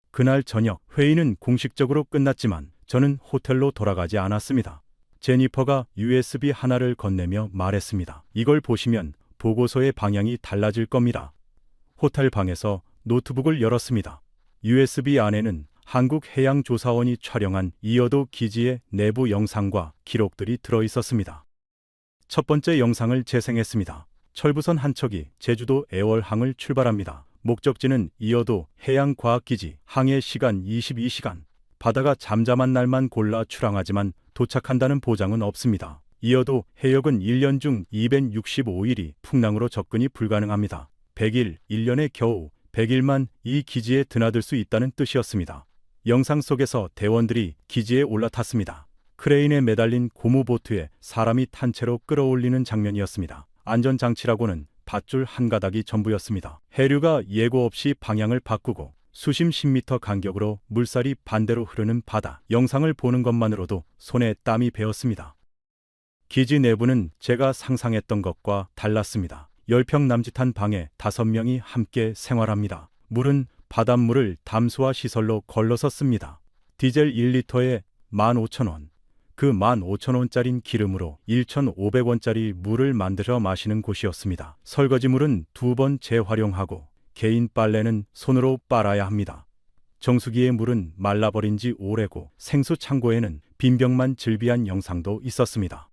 그날 저녁 회의는 공식적으로 끝났지만 저는 호텔로 돌아가지 않았습니다. 제니퍼가 USB 하나를 건네며 말했습니다. 이걸 보시면 보고서의 방향이 달라질 겁니다. 호텔 방에서 노트북을 열었습니다. USB 안에는 한국해양조사원이 촬영한 이어도 기지의 내부 영상과 기록들이 들어 있었습니다. 첫 번째 영상을 재생했습니다. 철부선 한 척이 제주도 애월항을 출발합니다. 목적지는 이어도 해양과학기지, 항해 시간 22시간. 바다가 잠잠한 날만 골라 출항하지만 도착한다는 보장은 없습니다. 이어도 해역은 1년 중 265일이 풍랑으로 접근이 불가능합니다. 100일, 1년에 겨우 100일만 이 기지에 드나들 수 있다는 뜻이었습니다. 영상 속에서 대원들이 기지에 올라탔습니다. 크레인에 매달린 고무보트에 사람이 탄 채로 끌어올리는 장면이었습니다. 안전장치라고는 밧줄 한 가닥이 전부였습니다. 해류가 예고 없이 방향을 바꾸고 수심 10m 간격으로 물살이 반대로 흐르는 바다. 영상을 보는 것만으로도 손에 땀이 배었습니다. 기지 내부는 제가 상상했던 것과 달랐습니다. 10평 남짓한 방에 5명이 함께 생활합니다. 물은 바닷물을 담수화 시설로 걸러서 씁니다. 디젤 1리터에 15,000원. 그 15,000원짜린 기름으로 1,500원짜리 물을 만들어 마시는 곳이었습니다. 설거지물은 2번 재활용하고 개인 빨래는 손으로 빨아야 합니다. 정수기의 물은 말라버린 지 오래고 생수 창고에는 빈병만 즐비한 영상도 있었습니다.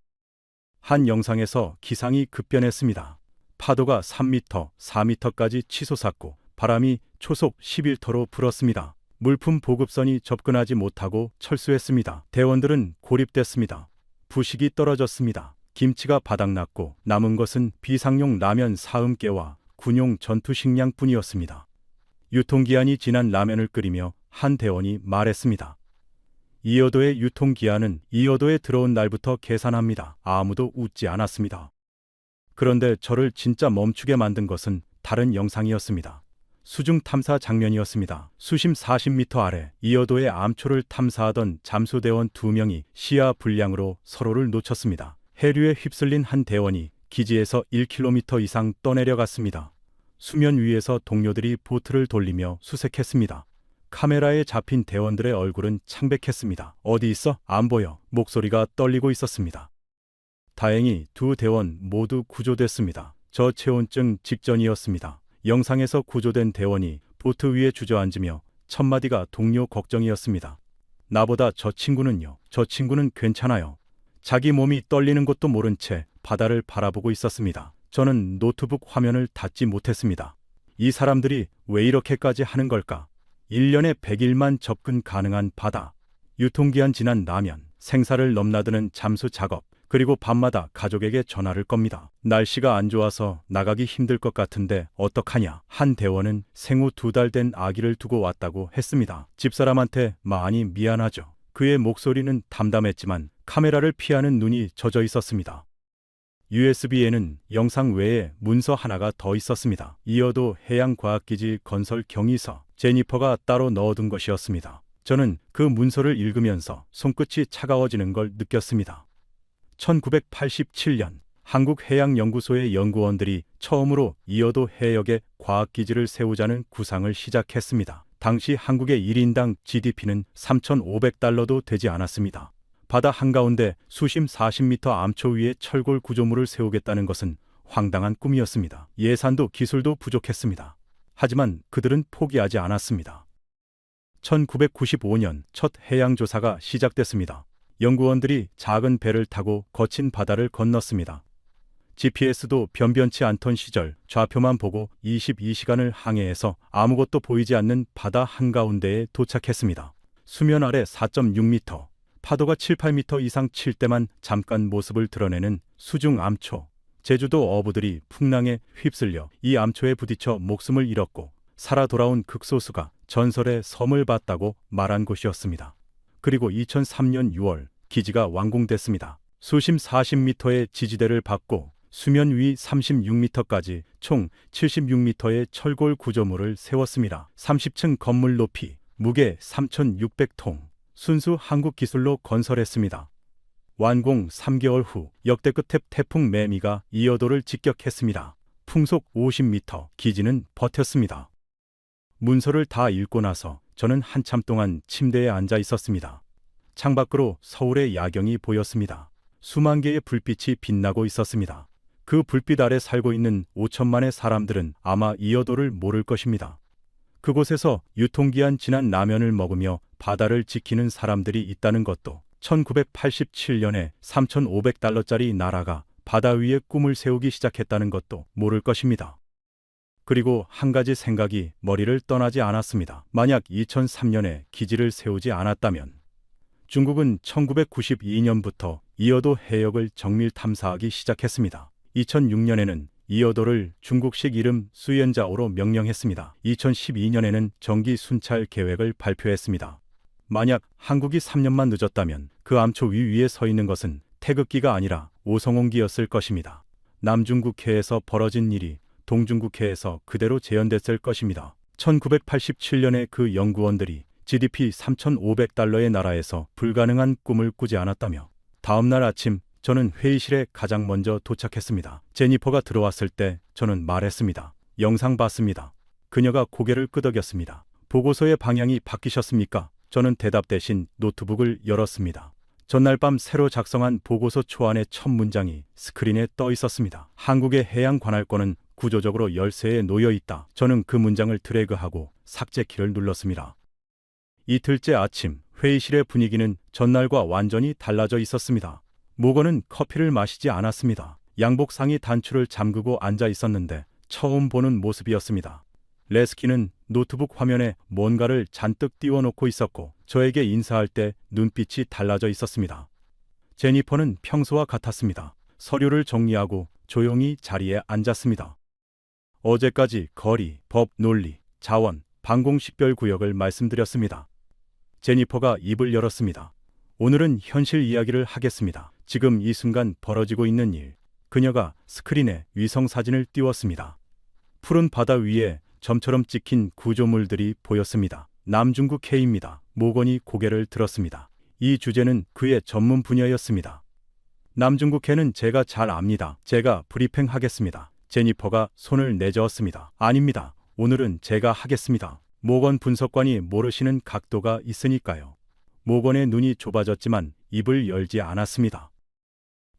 한 영상에서 기상이 급변했습니다. 파도가 3m, 4m까지 치솟았고 바람이 초속 11터로 불었습니다. 물품 보급선이 접근하지 못하고 철수했습니다. 대원들은 고립됐습니다. 부식이 떨어졌습니다. 김치가 바닥났고 남은 것은 비상용 라면 40개와 군용 전투식량뿐이었습니다. 유통기한이 지난 라면을 끓이며 한 대원이 말했습니다. 이어도의 유통기한은 이어도에 들어온 날부터 계산합니다. 아무도 웃지 않았습니다. 그런데 저를 진짜 멈추게 만든 것은 다른 영상이었습니다. 수중 탐사 장면이었습니다. 수심 40m 아래 이어도의 암초를 탐사하던 잠수대원 2명이 시야 불량으로 서로를 놓쳤습니다. 해류에 휩쓸린 한 대원이 기지에서 1km 이상 떠내려갔습니다. 수면 위에서 동료들이 보트를 돌리며 수색했습니다. 카메라에 잡힌 대원들의 얼굴은 창백했습니다. 어디 있어? 안 보여. 목소리가 떨리고 있었습니다. 다행히 2 대원 모두 구조됐습니다. 저체온증 직전이었습니다. 영상에서 구조된 대원이 보트 위에 주저앉으며 첫마디가 동료 걱정이었습니다. 나보다 저 친구는요? 저 친구는 괜찮아요. 자기 몸이 떨리는 것도 모른 채 바다를 바라보고 있었습니다. 저는 노트북 화면을 닫지 못했습니다. 이 사람들이 왜 이렇게까지 하는 걸까? 1년에 100일만 접근 가능한 바다, 유통기한 지난 라면, 생사를 넘나드는 잠수 작업, 그리고 밤마다 가족에게 전화를 겁니다. 날씨가 안 좋아서 나가기 힘들 것 같은데 어떡하냐? 한 대원은 생후 2달 된 아기를 두고 왔다고 했습니다. 집사람한테 많이 미안하죠. 그의 목소리는 담담했지만 카메라를 피하는 눈이 젖어 있었습니다. USB에는 영상 외에 문서 하나가 더 있었습니다. 이어도 해양과학기지 건설 경위서, 제니퍼가 따로 넣어둔 것이었습니다. 저는 그 문서를 읽으면서 손끝이 차가워지는 걸 느꼈습니다. 1987년 한국해양연구소의 연구원들이 처음으로 이어도 해역에 과학기지를 세우자는 구상을 시작했습니다. 당시 한국의 1인당 GDP는 3,500달러도 되지 않았습니다. 바다 한가운데 수심 40m 암초 위에 철골 구조물을 세우겠다는 것은 황당한 꿈이었습니다. 예산도 기술도 부족했습니다. 하지만 그들은 포기하지 않았습니다. 1995년 첫 해양조사가 시작됐습니다. 연구원들이 작은 배를 타고 거친 바다를 건넜습니다. GPS도 변변치 않던 시절 좌표만 보고 22시간을 항해해서 아무것도 보이지 않는 바다 한가운데에 도착했습니다. 수면 아래 4.6m, 파도가 7, 8m 이상 칠 때만 잠깐 모습을 드러내는 수중 암초. 제주도 어부들이 풍랑에 휩쓸려 이 암초에 부딪혀 목숨을 잃었고 살아 돌아온 극소수가 전설의 섬을 봤다고 말한 곳이었습니다. 그리고 2003년 6월 기지가 완공됐습니다. 수심 40m의 지지대를 받고 수면 위 36m까지 총 76m의 철골 구조물을 세웠습니다. 30층 건물 높이, 무게 3,600톤. 순수 한국 기술로 건설했습니다. 완공 3개월 후 역대급 태풍 매미가 이어도를 직격했습니다. 풍속 50m, 기지는 버텼습니다. 문서를 다 읽고 나서 저는 한참 동안 침대에 앉아 있었습니다. 창밖으로 서울의 야경이 보였습니다. 수만 개의 불빛이 빛나고 있었습니다. 그 불빛 아래 살고 있는 5천만의 사람들은 아마 이어도를 모를 것입니다. 그곳에서 유통기한 지난 라면을 먹으며 바다를 지키는 사람들이 있다는 것도, 1987년에 3,500달러짜리 나라가 바다 위에 꿈을 세우기 시작했다는 것도 모를 것입니다. 그리고 한 가지 생각이 머리를 떠나지 않았습니다. 만약 2003년에 기지를 세우지 않았다면 중국은 1992년부터 이어도 해역을 정밀 탐사하기 시작했습니다. 2006년에는 이어도를 중국식 이름 수연자오로 명명했습니다. 2012년에는 정기 순찰 계획을 발표했습니다. 만약 한국이 3년만 늦었다면 그 암초 위에 서 있는 것은 태극기가 아니라 오성홍기였을 것입니다. 남중국해에서 벌어진 일이 동중국해에서 그대로 재현됐을 것입니다. 1987년에 그 연구원들이 GDP 3,500달러의 나라에서 불가능한 꿈을 꾸지 않았다며, 다음 날 아침 저는 회의실에 가장 먼저 도착했습니다. 제니퍼가 들어왔을 때 저는 말했습니다. 영상 봤습니다. 그녀가 고개를 끄덕였습니다. 보고서의 방향이 바뀌셨습니까? 저는 대답 대신 노트북을 열었습니다. 전날 밤 새로 작성한 보고서 초안의 첫 문장이 스크린에 떠 있었습니다. 한국의 해양 관할권은 구조적으로 열세에 놓여 있다. 저는 그 문장을 드래그하고 삭제 키를 눌렀습니다. 이틀째 아침, 회의실의 분위기는 전날과 완전히 달라져 있었습니다. 모건은 커피를 마시지 않았습니다. 양복상의 단추를 잠그고 앉아 있었는데 처음 보는 모습이었습니다. 레스키는 노트북 화면에 뭔가를 잔뜩 띄워놓고 있었고 저에게 인사할 때 눈빛이 달라져 있었습니다. 제니퍼는 평소와 같았습니다. 서류를 정리하고 조용히 자리에 앉았습니다. 어제까지 거리, 법, 논리, 자원, 방공식별 구역을 말씀드렸습니다. 제니퍼가 입을 열었습니다. 오늘은 현실 이야기를 하겠습니다. 지금 이 순간 벌어지고 있는 일. 그녀가 스크린에 위성 사진을 띄웠습니다. 푸른 바다 위에 점처럼 찍힌 구조물들이 보였습니다. 남중국 해입니다. 모건이 고개를 들었습니다. 이 주제는 그의 전문 분야였습니다. 남중국 해는 제가 잘 압니다. 제가 브리핑하겠습니다. 제니퍼가 손을 내저었습니다. 아닙니다. 오늘은 제가 하겠습니다. 모건 분석관이 모르시는 각도가 있으니까요. 모건의 눈이 좁아졌지만 입을 열지 않았습니다.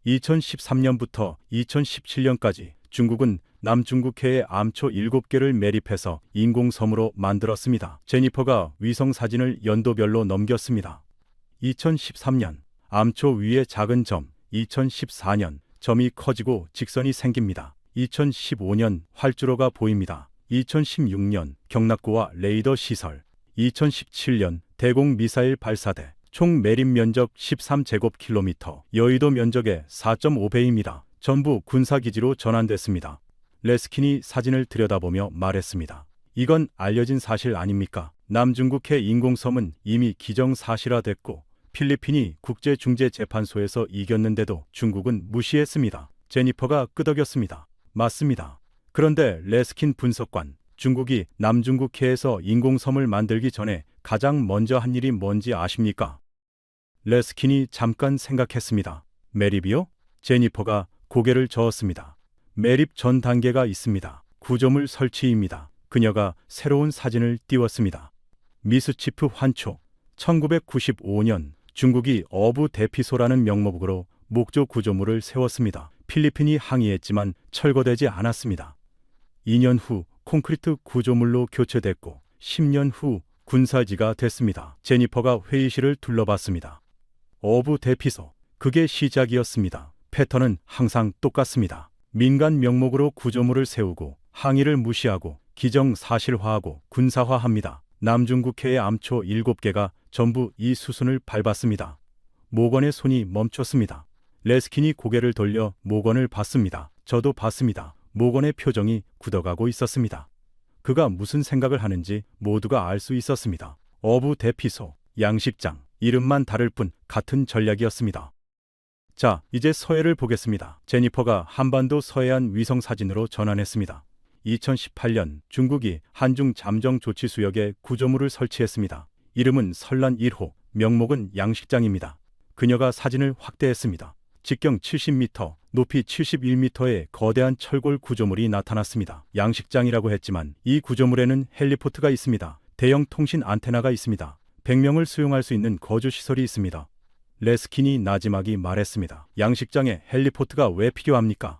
2013년부터 2017년까지 중국은 남중국해에 암초 7개를 매립해서 인공섬으로 만들었습니다. 제니퍼가 위성 사진을 연도별로 넘겼습니다. 2013년 암초 위에 작은 점, 2014년 점이 커지고 직선이 생깁니다. 2015년 활주로가 보입니다. 2016년 경락고와 레이더 시설, 2017년 대공 미사일 발사대, 총 매립 면적 13제곱킬로미터, 여의도 면적의 4.5배입니다. 전부 군사기지로 전환됐습니다. 레스킨이 사진을 들여다보며 말했습니다. 이건 알려진 사실 아닙니까? 남중국해 인공섬은 이미 기정사실화됐고 필리핀이 국제중재재판소에서 이겼는데도 중국은 무시했습니다. 제니퍼가 끄덕였습니다. 맞습니다. 그런데 레스킨 분석관, 중국이 남중국해에서 인공섬을 만들기 전에 가장 먼저 한 일이 뭔지 아십니까? 레스킨이 잠깐 생각했습니다. 매립이요? 제니퍼가 고개를 저었습니다. 매립 전 단계가 있습니다. 구조물 설치입니다. 그녀가 새로운 사진을 띄웠습니다. 미스치프 환초. 1995년 중국이 어부 대피소라는 명목으로 목조 구조물을 세웠습니다. 필리핀이 항의했지만 철거되지 않았습니다. 2년 후 콘크리트 구조물로 교체됐고 10년 후 군사지가 됐습니다. 제니퍼가 회의실을 둘러봤습니다. 어부 대피소. 그게 시작이었습니다. 패턴은 항상 똑같습니다. 민간 명목으로 구조물을 세우고 항의를 무시하고 기정사실화하고 군사화합니다. 남중국해의 암초 7개가 전부 이 수순을 밟았습니다. 모건의 손이 멈췄습니다. 레스킨이 고개를 돌려 모건을 봤습니다. 저도 봤습니다. 모건의 표정이 굳어가고 있었습니다. 그가 무슨 생각을 하는지 모두가 알 수 있었습니다. 어부 대피소, 양식장, 이름만 다를 뿐 같은 전략이었습니다. 자, 이제 서해를 보겠습니다. 제니퍼가 한반도 서해안 위성 사진으로 전환했습니다. 2018년 중국이 한중 잠정 조치 수역에 구조물을 설치했습니다. 이름은 설란 1호, 명목은 양식장입니다. 그녀가 사진을 확대했습니다. 직경 70m, 높이 71m의 거대한 철골 구조물이 나타났습니다. 양식장이라고 했지만 이 구조물에는 헬리포트가 있습니다. 대형 통신 안테나가 있습니다. 100명을 수용할 수 있는 거주시설이 있습니다. 레스킨이 나지막이 말했습니다. 양식장에 헬리포트가 왜 필요합니까?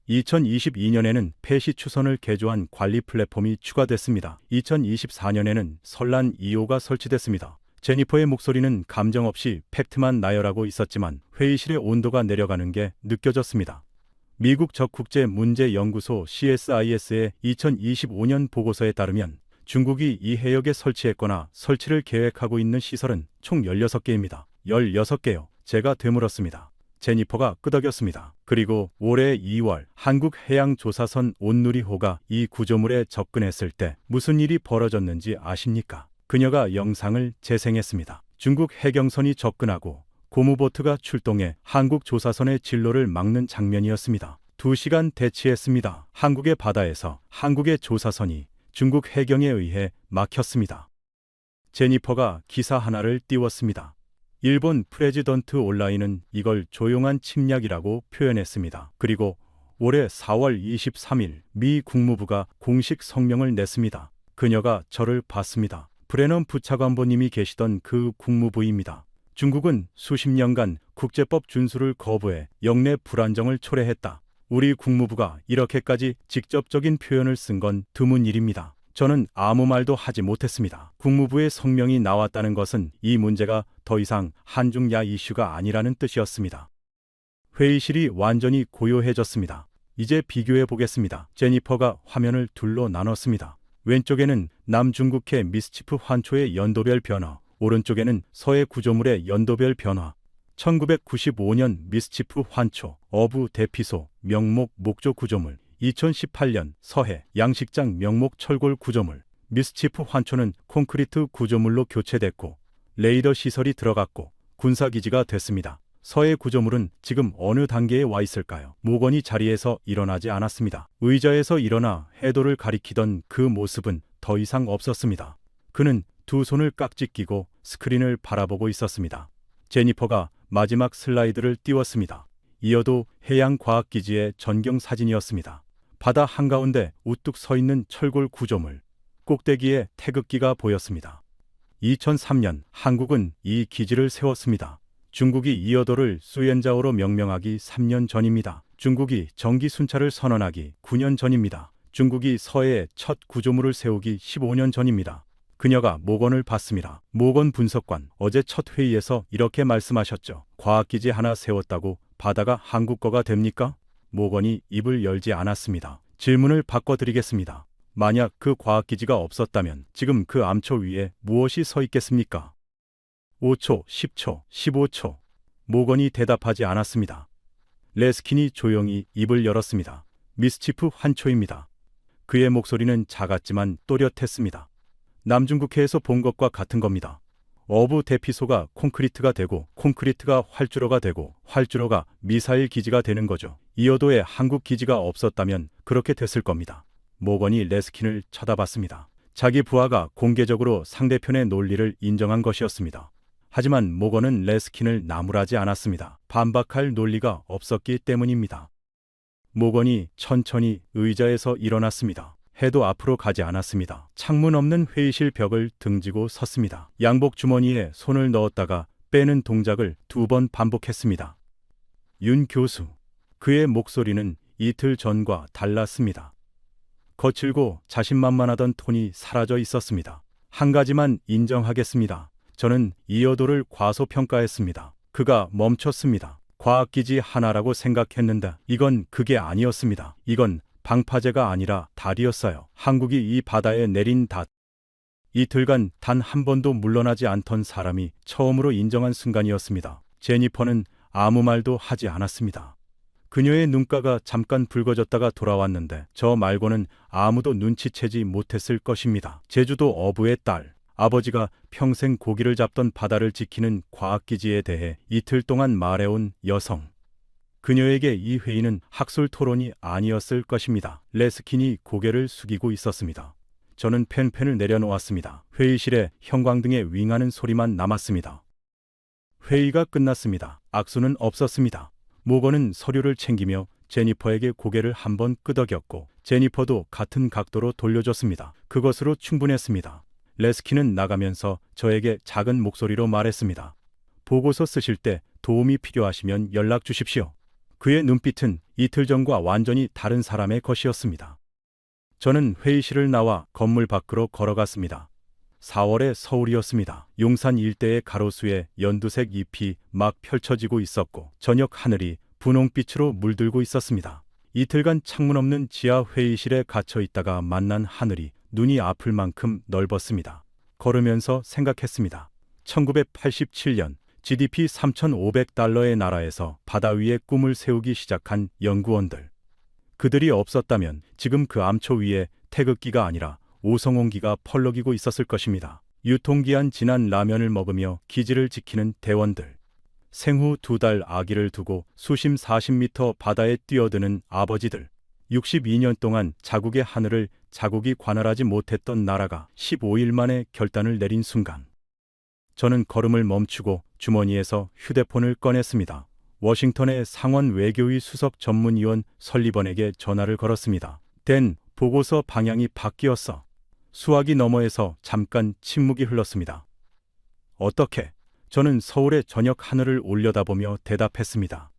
2022년에는 폐시 추선을 개조한 관리 플랫폼이 추가됐습니다. 2024년에는 설란 2호가 설치됐습니다. 제니퍼의 목소리는 감정 없이 팩트만 나열하고 있었지만 회의실의 온도가 내려가는 게 느껴졌습니다. 미국 적국제문제연구소 CSIS의 2025년 보고서에 따르면 중국이 이 해역에 설치했거나 설치를 계획하고 있는 시설은 총 16개입니다. 16개요. 제가 되물었습니다. 제니퍼가 끄덕였습니다. 그리고 올해 2월 한국해양조사선 온누리호가 이 구조물에 접근했을 때 무슨 일이 벌어졌는지 아십니까? 그녀가 영상을 재생했습니다. 중국 해경선이 접근하고 고무보트가 출동해 한국 조사선의 진로를 막는 장면이었습니다. 2시간 대치했습니다. 한국의 바다에서 한국의 조사선이 중국 해경에 의해 막혔습니다. 제니퍼가 기사 하나를 띄웠습니다. 일본 프레지던트 온라인은 이걸 조용한 침략이라고 표현했습니다. 그리고 올해 4월 23일 미 국무부가 공식 성명을 냈습니다. 그녀가 저를 봤습니다. 브레넌 부차관보님이 계시던 그 국무부입니다. 중국은 수십 년간 국제법 준수를 거부해 영내 불안정을 초래했다. 우리 국무부가 이렇게까지 직접적인 표현을 쓴 건 드문 일입니다. 저는 아무 말도 하지 못했습니다. 국무부의 성명이 나왔다는 것은 이 문제가 더 이상 한중야 이슈가 아니라는 뜻이었습니다. 회의실이 완전히 고요해졌습니다. 이제 비교해 보겠습니다. 제니퍼가 화면을 둘로 나눴습니다. 왼쪽에는 남중국해 미스치프 환초의 연도별 변화, 오른쪽에는 서해 구조물의 연도별 변화. 1995년 미스치프 환초, 어부 대피소, 명목 목조 구조물. 2018년 서해 양식장 명목 철골 구조물. 미스치프 환초는 콘크리트 구조물로 교체됐고 레이더 시설이 들어갔고 군사기지가 됐습니다. 서해 구조물은 지금 어느 단계에 와 있을까요? 모건이 자리에서 일어나지 않았습니다. 의자에서 일어나 해도를 가리키던 그 모습은 더 이상 없었습니다. 그는 두 손을 깍지 끼고 스크린을 바라보고 있었습니다. 제니퍼가 마지막 슬라이드를 띄웠습니다. 이어도 해양과학기지의 전경 사진이었습니다. 바다 한가운데 우뚝 서 있는 철골 구조물, 꼭대기에 태극기가 보였습니다. 2003년 한국은 이 기지를 세웠습니다. 중국이 이어도를 수엔자오로 명명하기 3년 전입니다. 중국이 정기 순찰을 선언하기 9년 전입니다. 중국이 서해에 첫 구조물을 세우기 15년 전입니다. 그녀가 모건을 봤습니다. 모건 분석관, 어제 첫 회의에서 이렇게 말씀하셨죠. 과학기지 하나 세웠다고 바다가 한국 거가 됩니까? 모건이 입을 열지 않았습니다. 질문을 바꿔드리겠습니다. 만약 그 과학기지가 없었다면 지금 그 암초 위에 무엇이 서 있겠습니까? 5초, 10초, 15초. 모건이 대답하지 않았습니다. 레스킨이 조용히 입을 열었습니다. 미스치프 환초입니다. 그의 목소리는 작았지만 또렷했습니다. 남중국해에서 본 것과 같은 겁니다. 어부 대피소가 콘크리트가 되고 콘크리트가 활주로가 되고 활주로가 미사일 기지가 되는 거죠. 이어도에 한국 기지가 없었다면 그렇게 됐을 겁니다. 모건이 레스킨을 쳐다봤습니다. 자기 부하가 공개적으로 상대편의 논리를 인정한 것이었습니다. 하지만 모건은 레스킨을 나무라지 않았습니다. 반박할 논리가 없었기 때문입니다. 모건이 천천히 의자에서 일어났습니다. 해도 앞으로 가지 않았습니다. 창문 없는 회의실 벽을 등지고 섰습니다. 양복 주머니에 손을 넣었다가 빼는 동작을 2번 반복했습니다. 윤 교수. 그의 목소리는 이틀 전과 달랐습니다. 거칠고 자신만만하던 톤이 사라져 있었습니다. 한 가지만 인정하겠습니다. 저는 이어도를 과소평가했습니다. 그가 멈췄습니다. 과학기지 하나라고 생각했는데 이건 그게 아니었습니다. 이건 방파제가 아니라 달이었어요. 한국이 이 바다에 내린 닷. 이틀간 단 한 번도 물러나지 않던 사람이 처음으로 인정한 순간이었습니다. 제니퍼는 아무 말도 하지 않았습니다. 그녀의 눈가가 잠깐 붉어졌다가 돌아왔는데 저 말고는 아무도 눈치채지 못했을 것입니다. 제주도 어부의 딸, 아버지가 평생 고기를 잡던 바다를 지키는 과학기지에 대해 이틀 동안 말해온 여성. 그녀에게 이 회의는 학술 토론이 아니었을 것입니다. 레스킨이 고개를 숙이고 있었습니다. 저는 펜을 내려놓았습니다. 회의실에 형광등의 윙하는 소리만 남았습니다. 회의가 끝났습니다. 악수는 없었습니다. 모건은 서류를 챙기며 제니퍼에게 고개를 한번 끄덕였고 제니퍼도 같은 각도로 돌려줬습니다. 그것으로 충분했습니다. 레스킨은 나가면서 저에게 작은 목소리로 말했습니다. 보고서 쓰실 때 도움이 필요하시면 연락 주십시오. 그의 눈빛은 이틀 전과 완전히 다른 사람의 것이었습니다. 저는 회의실을 나와 건물 밖으로 걸어갔습니다. 4월의 서울이었습니다. 용산 일대의 가로수에 연두색 잎이 막 펼쳐지고 있었고 저녁 하늘이 분홍빛으로 물들고 있었습니다. 이틀간 창문 없는 지하 회의실에 갇혀 있다가 만난 하늘이 눈이 아플 만큼 넓었습니다. 걸으면서 생각했습니다. 1987년 GDP 3,500달러의 나라에서 바다 위에 꿈을 세우기 시작한 연구원들. 그들이 없었다면 지금 그 암초 위에 태극기가 아니라 오성홍기가 펄럭이고 있었을 것입니다. 유통기한 지난 라면을 먹으며 기지를 지키는 대원들. 생후 2달 아기를 두고 수심 40m 바다에 뛰어드는 아버지들. 62년 동안 자국의 하늘을 자국이 관할하지 못했던 나라가 15일 만에 결단을 내린 순간. 저는 걸음을 멈추고 주머니에서 휴대폰을 꺼냈습니다. 워싱턴의 상원 외교위 수석 전문위원 설리번에게 전화를 걸었습니다. 댄, 보고서 방향이 바뀌었어. 수화기 너머에서 잠깐 침묵이 흘렀습니다. 어떻게? 저는 서울의 저녁 하늘을 올려다보며 대답했습니다.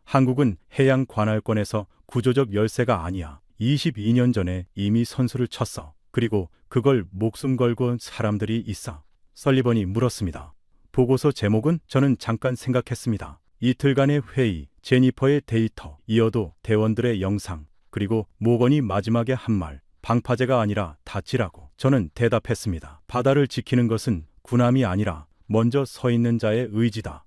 한국은 해양 관할권에서 구조적 열세가 아니야. 22년 전에 이미 선수를 쳤어. 그리고 그걸 목숨 걸고 온 사람들이 있어. 설리번이 물었습니다. 보고서 제목은? 저는 잠깐 생각했습니다. 이틀간의 회의, 제니퍼의 데이터, 이어도 대원들의 영상, 그리고 모건이 마지막에 한 말, 방파제가 아니라 다치라고. 저는 대답했습니다. 바다를 지키는 것은 군함이 아니라 먼저 서 있는 자의 의지다.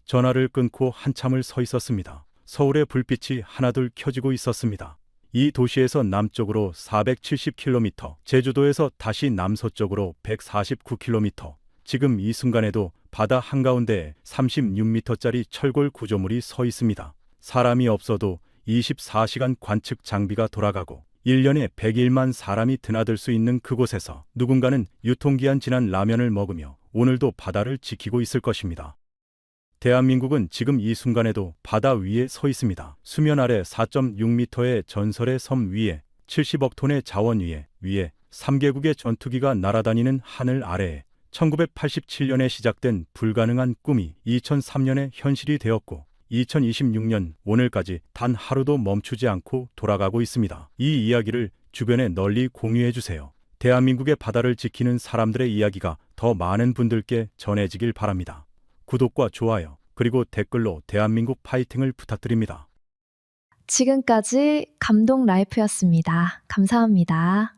전화를 끊고 한참을 서 있었습니다. 서울의 불빛이 하나둘 켜지고 있었습니다. 이 도시에서 남쪽으로 470km, 제주도에서 다시 남서쪽으로 149km, 지금 이 순간에도 바다 한가운데에 36m짜리 철골 구조물이 서 있습니다. 사람이 없어도 24시간 관측 장비가 돌아가고 1년에 100일만 사람이 드나들 수 있는 그곳에서 누군가는 유통기한 지난 라면을 먹으며 오늘도 바다를 지키고 있을 것입니다. 대한민국은 지금 이 순간에도 바다 위에 서 있습니다. 수면 아래 4.6m의 전설의 섬 위에 70억 톤의 자원 위에 3개국의 전투기가 날아다니는 하늘 아래에 1987년에 시작된 불가능한 꿈이 2003년에 현실이 되었고 2026년 오늘까지 단 하루도 멈추지 않고 돌아가고 있습니다. 이 이야기를 주변에 널리 공유해 주세요. 대한민국의 바다를 지키는 사람들의 이야기가 더 많은 분들께 전해지길 바랍니다. 구독과 좋아요, 그리고 댓글로 대한민국 파이팅을 부탁드립니다. 지금까지 감동 라이프였습니다. 감사합니다.